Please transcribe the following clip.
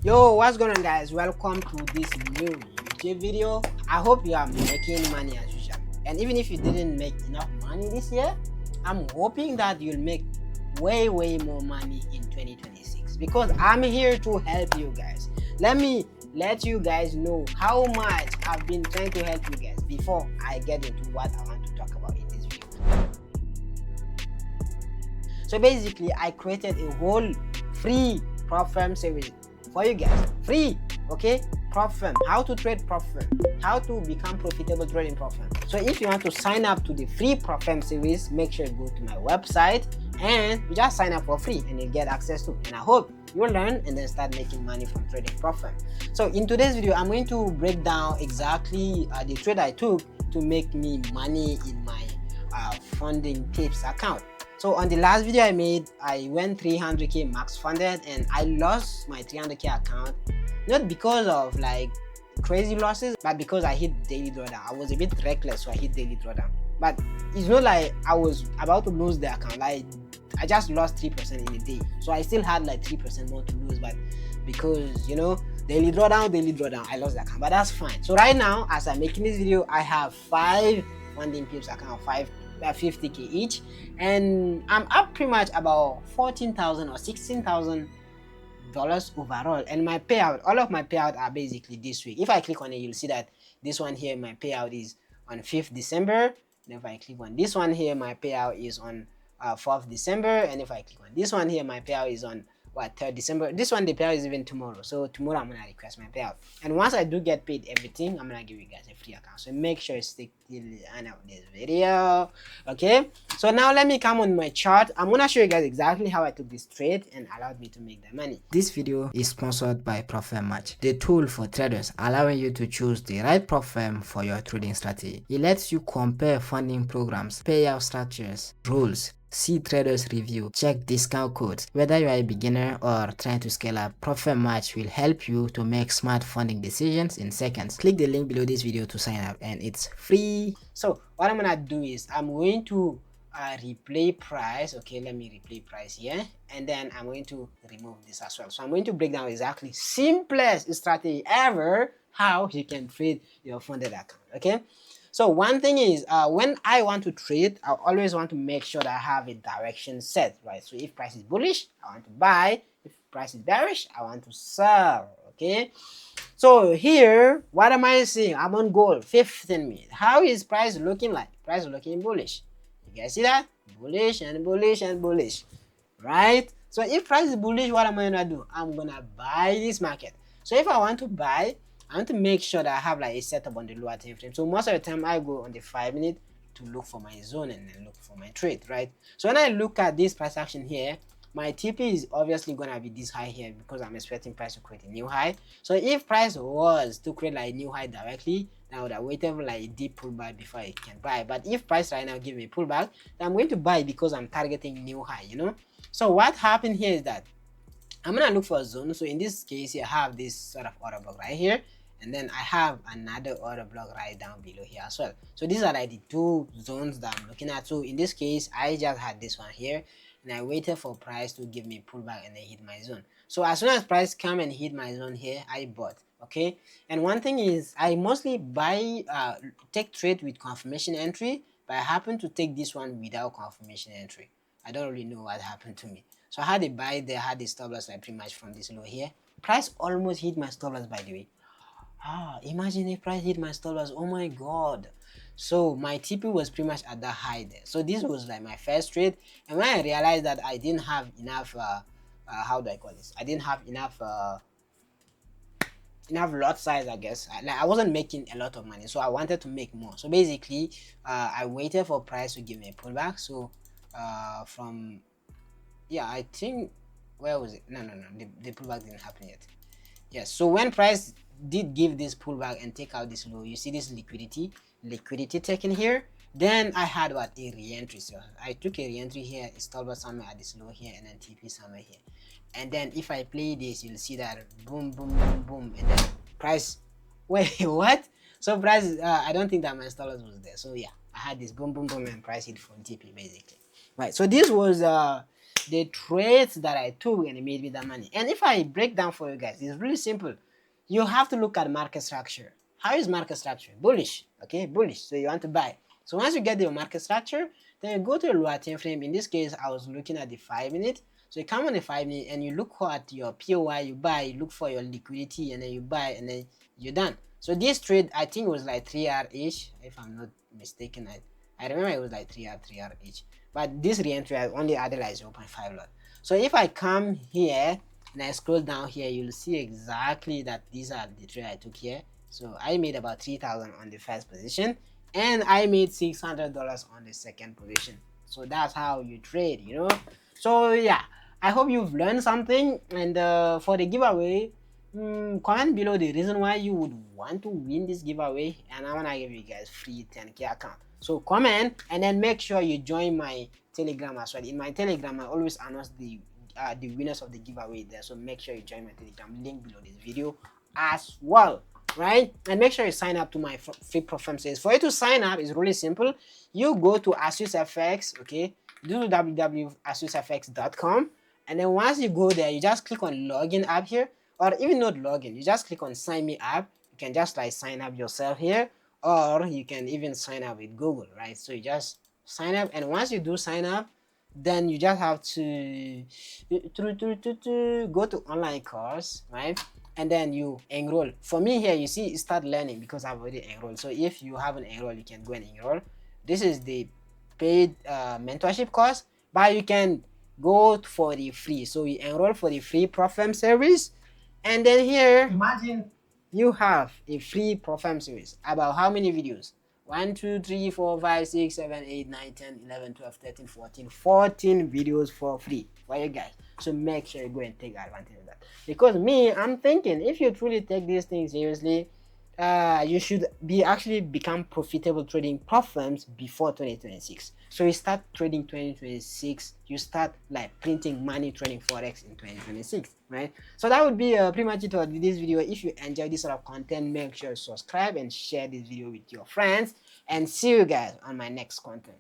Yo, what's going on, guys? Welcome to this new YouTube video. I hope you are making money as usual, and even if you didn't make enough money this year, I'm hoping that you'll make way more money in 2026 because I'm here to help you guys. Let me let you guys know how much I've been trying to help you guys before I get into what I want to talk about in this video. So basically, I created a whole free Propfirm series for you guys, free, okay? Propfirm, how to trade Propfirm, how to become profitable trading Propfirm. So if you want to sign up to the free Propfirm series, make sure you go to my website and you just sign up for free and you get access to. And I hope you'll learn and then start making money from trading Propfirm. So in today's video, I'm going to break down exactly the trade I took to make me money in my FundingPips account. So on the last video I made, I went 300k max funded and I lost my 300k account, not because of like crazy losses, but because I hit daily drawdown. I was a bit reckless, so I hit daily drawdown. But it's not like I was about to lose the account. Like I just lost 3% in a day, so I still had like 3% more to lose, but because you know, daily drawdown, I lost the account. But that's fine. So right now, as I'm making this video, I have 5 FundingPips account, 50k each, and I'm up pretty much about $14,000 or $16,000 overall. And my payout, all of my payout are basically this week. If I click on it, you'll see that this one here, my payout is on 5th December. And if I click on this one here, my payout is on 4th December. And if I click on this one here, my payout is on 3rd December. This one, the payout is even tomorrow. So tomorrow I'm gonna request my payout. And once I do get paid everything, I'm gonna give you guys a free account. So make sure you stick till the end of this video. Okay. So now let me come on my chart. I'm gonna show you guys exactly how I took this trade and allowed me to make the money. This video is sponsored by PropFirmMatch, the tool for traders allowing you to choose the right prop firm for your trading strategy. It lets you compare funding programs, payout structures, rules, see traders review, check discount codes. Whether you are a beginner or trying to scale up, PropFirmMatch will help you to make smart funding decisions in seconds. Click the link below this video to sign up and it's free. So what I'm gonna do is I'm going to replay price. Okay, let me replay price here, and then I'm going to remove this as well. So I'm going to break down exactly simplest strategy ever how you can trade your funded account. Okay, so one thing is when I want to trade, I always want to make sure that I have a direction set, right? So if price is bullish, I want to buy. If price is bearish, I want to sell. Okay, so here, what am I seeing? I'm on gold, 15 minutes. How is price looking like? Price is looking bullish. You guys see that? Bullish and bullish and bullish, right? So if price is bullish, what am I gonna do? I'm gonna buy this market. So if I want to buy, I want to make sure that I have like a setup on the lower time frame. So most of the time I go on the 5 minute to look for my zone and then look for my trade, right? So when I look at this price action here, my TP is obviously gonna be this high here because I'm expecting price to create a new high. So if price was to create like a new high directly, then I would have waited for like a deep pullback before I can buy. But if price right now give me a pullback, then I'm going to buy because I'm targeting new high, you know. So what happened here is that I'm gonna look for a zone. So in this case here, I have this sort of order block right here, and then I have another order block right down below here as well. So these are like the 2 zones that I'm looking at. So in this case, I just had this one here, and I waited for price to give me a pullback and then hit my zone. So as soon as price come and hit my zone here, I bought. Okay, and one thing is I mostly buy take trade with confirmation entry, but I happen to take this one without confirmation entry. I don't really know what happened to me. So I had a buy there, had the stop loss like pretty much from this low here. Price almost hit my stop loss, by the way. Imagine if price hit my stop loss. Oh my god. So my TP was pretty much at that high there. So this was like my first trade, and when I realized that I didn't have enough how do I call this, I didn't have enough lot size, I guess. I wasn't making a lot of money, so I wanted to make more. So basically I waited for price to give me a pullback. So from, yeah, I think, where was it? No, the pullback didn't happen yet. Yes, so when price did give this pullback and take out this low, you see this liquidity taken here, then I had what, a re-entry. So I took a re-entry here, stop loss somewhere at this low here, and then TP somewhere here. And then if I play this, you'll see that boom, and then price, wait, what? So price, I don't think that my stop loss was there. So yeah, I had this boom, and price hit from TP basically. Right, so this was the trades that I took and it made me that money. And if I break down for you guys, it's really simple. You have to look at market structure. How is market structure? Bullish, okay, bullish. So you want to buy. So once you get the market structure, then you go to a lower time frame. In this case, I was looking at the 5 minute. So you come on the 5 minute and you look at your POI, you buy, you look for your liquidity, and then you buy, and then you're done. So this trade, I think it was like 3R each, if I'm not mistaken. I remember it was like 3R each. But this re-entry I only added like 0.5 lot. So if I come here and I scroll down here, you'll see exactly that these are the trade I took here. So I made about 3,000 on the first position, and I made $600 on the second position. So that's how you trade, you know. So yeah, I hope you've learned something. And for the giveaway, comment below the reason why you would want to win this giveaway, and I'm gonna give you guys free 10K account. So comment, and then make sure you join my Telegram as well. In my Telegram, I always announce the winners of the giveaway there. So make sure you join my Telegram, link below this video as well, right? And make sure you sign up to my free PropFirm series. For you to sign up, it's really simple. You go to AstuceFX, okay? Do www.AstuceFX.com, and then once you go there, you just click on login app here, or even not login, you just click on sign me up. You can just like sign up yourself here, or you can even sign up with Google, right? So you just sign up, and once you do sign up, then you just have to go to online course, right? And then you enroll. For me here, you see, start learning, because I've already enrolled. So if you haven't enrolled, you can go and enroll. This is the paid mentorship course, but you can go for the free. So you enroll for the free PropFirm service, and then here, imagine you have a free PropFirm series. About how many videos? 1, 2, 3, 4, 5, 6, 7, 8, 9, 10, 11, 12, 13, 14. 14 videos for free for you guys. So make sure you go and take advantage of that. Because me, I'm thinking, if you truly take these things seriously, you should actually become profitable trading prop firms before 2026. So you start trading 2026, you start like printing money trading Forex in 2026, right? So that would be pretty much it for this video. If you enjoy this sort of content, make sure you subscribe and share this video with your friends, and see you guys on my next content.